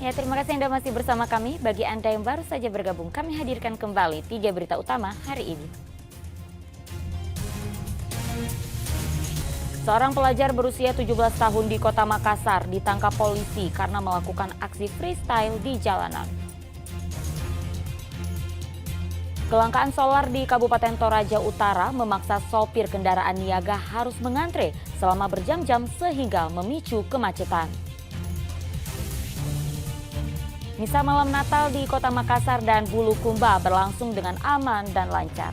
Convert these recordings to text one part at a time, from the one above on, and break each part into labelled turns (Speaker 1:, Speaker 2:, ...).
Speaker 1: Ya, terima kasih Anda masih bersama kami. Bagi Anda yang baru saja bergabung, kami hadirkan kembali 3 berita utama hari ini. Seorang pelajar berusia 17 tahun di Kota Makassar ditangkap polisi karena melakukan aksi freestyle di jalanan. Kelangkaan solar di Kabupaten Toraja Utara memaksa sopir kendaraan niaga harus mengantre selama berjam-jam sehingga memicu kemacetan. Misa malam Natal di Kota Makassar dan Bulukumba berlangsung dengan aman dan lancar.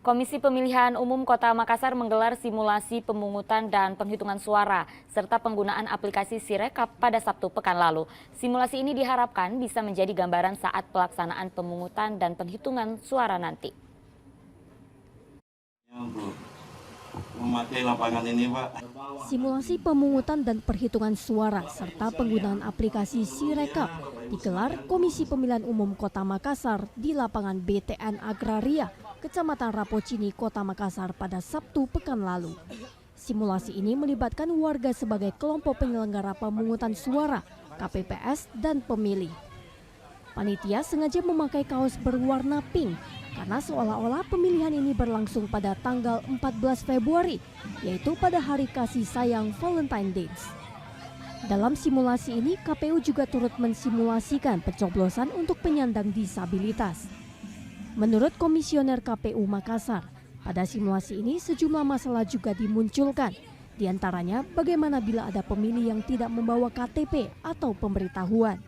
Speaker 1: Komisi Pemilihan Umum Kota Makassar menggelar simulasi pemungutan dan penghitungan suara serta penggunaan aplikasi Sirekap pada Sabtu pekan lalu. Simulasi ini diharapkan bisa menjadi gambaran saat pelaksanaan pemungutan dan penghitungan suara nanti.
Speaker 2: Untuk memakai lapangan ini, Pak.
Speaker 3: Simulasi pemungutan dan perhitungan suara serta penggunaan aplikasi Sirekap digelar Komisi Pemilihan Umum Kota Makassar di lapangan BTN Agraria, Kecamatan Rapocini, Kota Makassar pada Sabtu pekan lalu. Simulasi ini melibatkan warga sebagai kelompok penyelenggara pemungutan suara, KPPS, dan pemilih. Panitia sengaja memakai kaos berwarna pink karena seolah-olah pemilihan ini berlangsung pada tanggal 14 Februari, yaitu pada hari kasih sayang Valentine Days. Dalam simulasi ini, KPU juga turut mensimulasikan pencoblosan untuk penyandang disabilitas. Menurut Komisioner KPU Makassar, pada simulasi ini sejumlah masalah juga dimunculkan. Di antaranya bagaimana bila ada pemilih yang tidak membawa KTP atau pemberitahuan.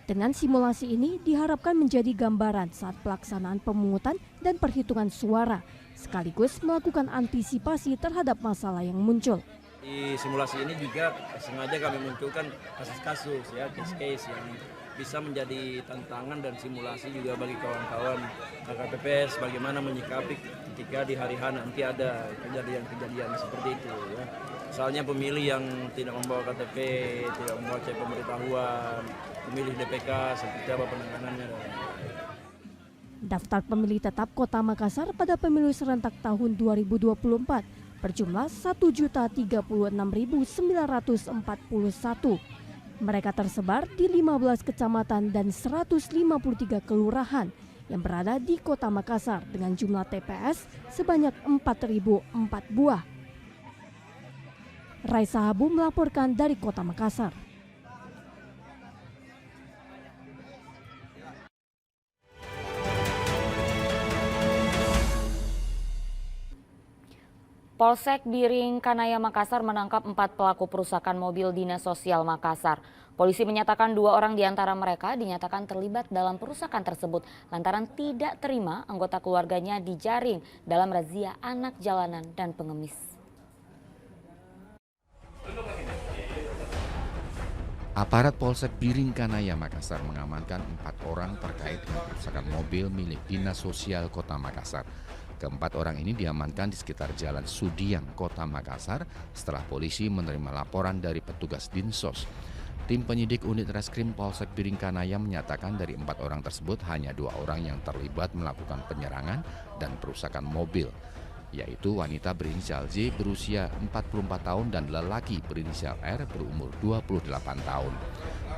Speaker 3: Dengan simulasi ini diharapkan menjadi gambaran saat pelaksanaan pemungutan dan perhitungan suara, sekaligus melakukan antisipasi terhadap masalah yang muncul.
Speaker 4: Di simulasi ini juga sengaja kami munculkan kasus-kasus, ya, case-case yang bisa menjadi tantangan dan simulasi juga bagi kawan-kawan KPPS bagaimana menyikapi ketika di hari H nanti ada kejadian-kejadian seperti itu, ya. Misalnya pemilih yang tidak membawa KTP, tidak membawa cek pemberitahuan, pemilih DPK, seperti apa penanganannya.
Speaker 3: Daftar pemilih tetap Kota Makassar pada pemilu serentak tahun 2024 berjumlah 1.036.941. Mereka tersebar di 15 kecamatan dan 153 kelurahan yang berada di Kota Makassar dengan jumlah TPS sebanyak 4.004 buah. Raisa Habu melaporkan dari Kota Makassar.
Speaker 1: Polsek Biring Kanaya Makassar menangkap 4 pelaku perusakan mobil Dinas Sosial Makassar. Polisi menyatakan 2 orang di antara mereka dinyatakan terlibat dalam perusakan tersebut lantaran tidak terima anggota keluarganya dijaring dalam razia anak jalanan dan pengemis.
Speaker 5: Aparat Polsek Biring Kanaya Makassar mengamankan 4 orang terkait dengan perusakan mobil milik Dinas Sosial Kota Makassar. Keempat orang ini diamankan di sekitar Jalan Sudiang, Kota Makassar setelah polisi menerima laporan dari petugas Dinsos. Tim penyidik unit reskrim Polsek Biring Kanaya menyatakan dari 4 orang tersebut hanya 2 orang yang terlibat melakukan penyerangan dan perusakan mobil, yaitu wanita berinisial J berusia 44 tahun dan lelaki berinisial R berumur 28 tahun.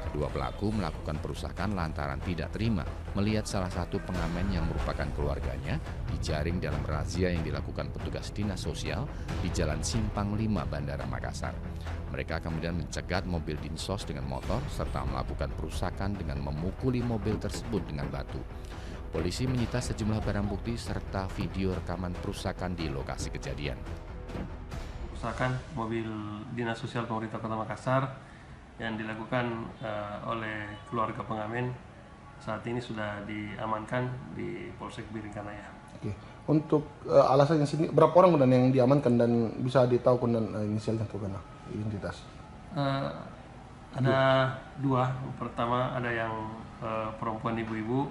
Speaker 5: Kedua pelaku melakukan perusakan lantaran tidak terima melihat salah satu pengamen yang merupakan keluarganya dijaring dalam razia yang dilakukan petugas Dinas Sosial di Jalan Simpang 5 Bandara Makassar. Mereka kemudian mencegat mobil Dinsos dengan motor serta melakukan perusakan dengan memukuli mobil tersebut dengan batu. Polisi menyita sejumlah barang bukti serta video rekaman perusakan di lokasi kejadian.
Speaker 6: Perusakan mobil Dinas Sosial Pemerintah Kota Makassar yang dilakukan oleh keluarga pengamen saat ini sudah diamankan di Polsek Biring Kanaya.
Speaker 7: Oke. Untuk alasannya sini berapa orang dan yang diamankan dan bisa ditahu dan inisialnya tuh kan identitas?
Speaker 6: Ada 2. Pertama ada yang perempuan ibu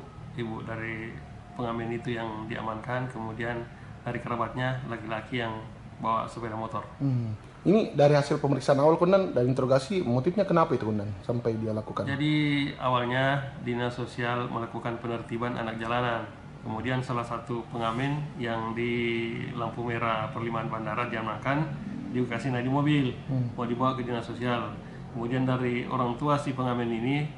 Speaker 6: dari pengamen itu yang diamankan, kemudian dari kerabatnya laki-laki yang bawa sepeda motor.
Speaker 7: Ini dari hasil pemeriksaan awal Komandan dan interogasi, motifnya kenapa itu Komandan sampai dia lakukan?
Speaker 6: Jadi awalnya Dinas Sosial melakukan penertiban anak jalanan. Kemudian salah satu pengamen yang di lampu merah perlimaan bandara diamankan, juga kasih naik di mobil, mau dibawa ke Dinas Sosial. Kemudian dari orang tua si pengamen ini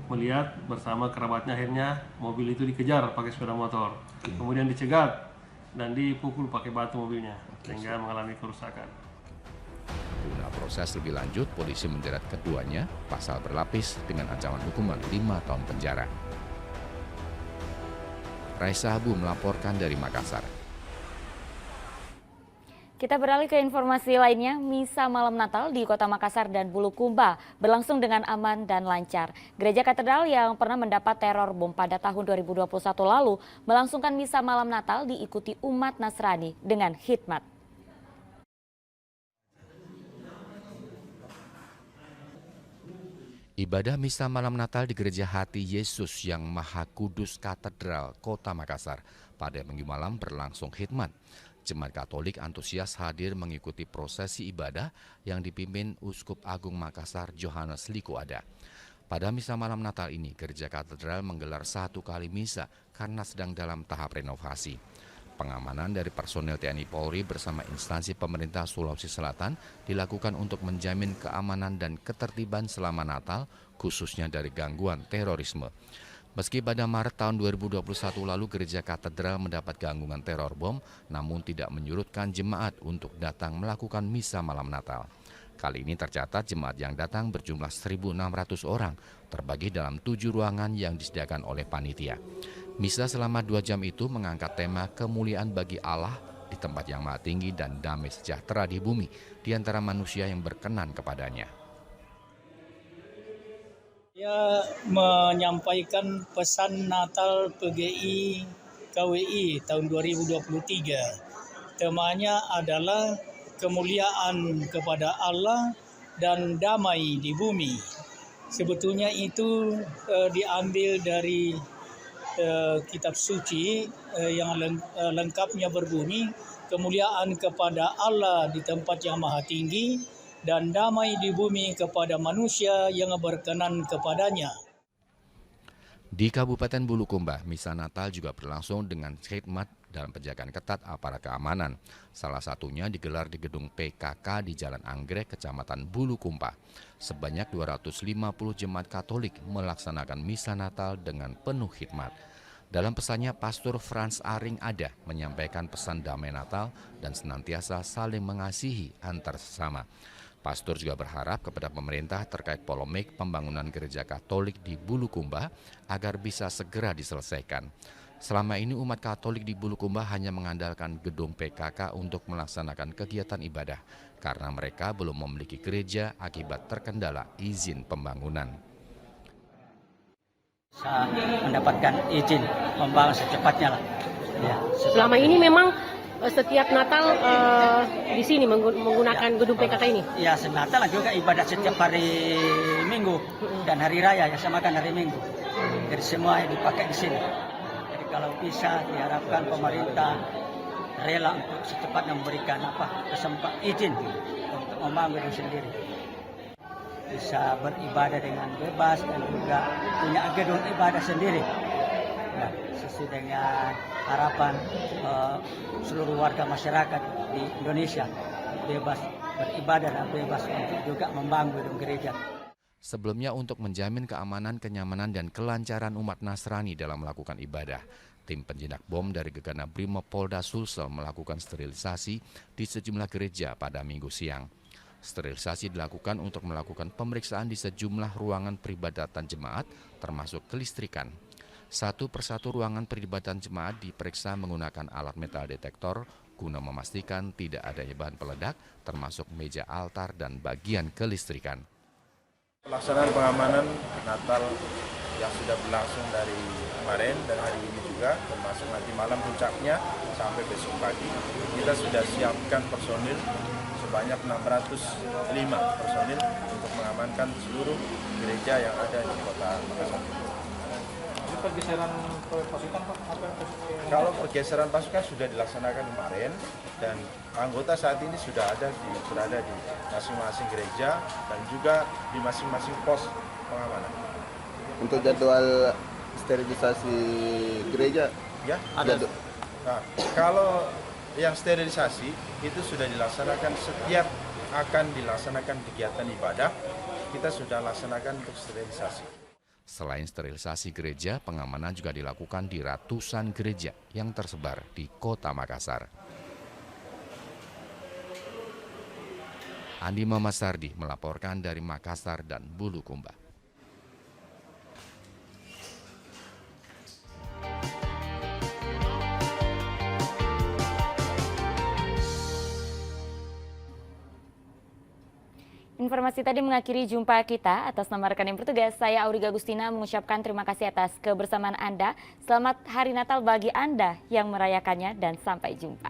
Speaker 6: melihat bersama kerabatnya, akhirnya mobil itu dikejar pakai sepeda motor. Kemudian dicegat dan dipukul pakai batu mobilnya, sehingga mengalami kerusakan.
Speaker 5: Guna proses lebih lanjut, polisi menjerat keduanya pasal berlapis dengan ancaman hukuman 5 tahun penjara. Raisa Habu melaporkan dari Makassar.
Speaker 1: Kita beralih ke informasi lainnya. Misa malam Natal di Kota Makassar dan Bulukumba berlangsung dengan aman dan lancar. Gereja Katedral yang pernah mendapat teror bom pada tahun 2021 lalu melangsungkan misa malam Natal diikuti umat Nasrani dengan khidmat.
Speaker 5: Ibadah misa malam Natal di Gereja Hati Yesus yang Maha Kudus Katedral Kota Makassar pada minggu malam berlangsung khidmat. Jemaat Katolik antusias hadir mengikuti prosesi ibadah yang dipimpin Uskup Agung Makassar Johannes Liko Ada. Pada misa malam Natal ini, Gereja Katedral menggelar 1 kali misa karena sedang dalam tahap renovasi. Pengamanan dari personel TNI Polri bersama instansi pemerintah Sulawesi Selatan dilakukan untuk menjamin keamanan dan ketertiban selama Natal, khususnya dari gangguan terorisme. Meski pada Maret tahun 2021 lalu Gereja Katedral mendapat gangguan teror bom, namun tidak menyurutkan jemaat untuk datang melakukan misa malam Natal. Kali ini tercatat jemaat yang datang berjumlah 1.600 orang, terbagi dalam 7 ruangan yang disediakan oleh panitia. Misa selama 2 jam itu mengangkat tema kemuliaan bagi Allah di tempat yang maha tinggi dan damai sejahtera di bumi di antara manusia yang berkenan kepadanya.
Speaker 8: Dia menyampaikan pesan Natal PGI KWI tahun 2023. Temanya adalah kemuliaan kepada Allah dan damai di bumi. Sebetulnya itu diambil dari kitab suci yang lengkapnya berbunyi kemuliaan kepada Allah di tempat yang maha tinggi dan damai di bumi kepada manusia yang berkenan kepadanya.
Speaker 5: Di Kabupaten Bulukumba, misa Natal juga berlangsung dengan khidmat dalam penjagaan ketat aparat keamanan. Salah satunya digelar di gedung PKK di Jalan Anggrek, Kecamatan Bulukumba. Sebanyak 250 jemaat Katolik melaksanakan misa Natal dengan penuh khidmat. Dalam pesannya, Pastor Frans Aring Ada menyampaikan pesan damai Natal dan senantiasa saling mengasihi antar sesama. Pastor juga berharap kepada pemerintah terkait polemik pembangunan gereja Katolik di Bulukumba agar bisa segera diselesaikan. Selama ini umat Katolik di Bulukumba hanya mengandalkan gedung PKK untuk melaksanakan kegiatan ibadah karena mereka belum memiliki gereja akibat terkendala izin pembangunan.
Speaker 9: Mendapatkan izin membangun secepatnya lah. Ya,
Speaker 10: selama ini memang setiap Natal di sini menggunakan gedung PKK ini?
Speaker 9: Ya, Natal juga ibadah setiap hari Minggu dan hari Raya ya samakan hari Minggu. Jadi semua dipakai di sini. Jadi kalau bisa diharapkan pemerintah rela untuk secepatnya memberikan izin untuk membangun gedung sendiri. Bisa beribadah dengan bebas dan juga punya gedung ibadah sendiri. Ya, sesuai dengan harapan seluruh warga masyarakat di Indonesia bebas beribadah dan bebas untuk juga membangun gedung gereja.
Speaker 5: Sebelumnya untuk menjamin keamanan, kenyamanan, dan kelancaran umat Nasrani dalam melakukan ibadah, tim penjinak bom dari Gegana Brimob Polda Sulsel melakukan sterilisasi di sejumlah gereja pada Minggu siang. Sterilisasi dilakukan untuk melakukan pemeriksaan di sejumlah ruangan peribadatan jemaat, termasuk kelistrikan. Satu persatu ruangan peribadatan jemaat diperiksa menggunakan alat metal detektor guna memastikan tidak adanya bahan peledak, termasuk meja altar dan bagian kelistrikan.
Speaker 11: Pelaksanaan pengamanan Natal yang sudah berlangsung dari kemarin dan hari ini juga, termasuk nanti malam puncaknya sampai besok pagi, kita sudah siapkan personil sebanyak 605 personil untuk mengamankan seluruh gereja yang ada di kota Makassar.
Speaker 12: Pergeseran pasukan Pak, apa
Speaker 11: Kalau pergeseran pasukan sudah dilaksanakan kemarin dan anggota saat ini sudah berada di masing-masing gereja dan juga di masing-masing pos pengamanan.
Speaker 12: Untuk jadwal sterilisasi gereja
Speaker 11: Ya, ada. Nah, kalau yang sterilisasi itu sudah dilaksanakan setiap akan dilaksanakan kegiatan ibadah, kita sudah laksanakan untuk sterilisasi.
Speaker 5: Selain sterilisasi gereja, pengamanan juga dilakukan di ratusan gereja yang tersebar di Kota Makassar. Andi Mamasardi melaporkan dari Makassar dan Bulukumba.
Speaker 1: Informasi tadi mengakhiri jumpa kita. Atas nama rekan yang bertugas, saya Auriga Agustina mengucapkan terima kasih atas kebersamaan Anda. Selamat Hari Natal bagi Anda yang merayakannya dan sampai jumpa.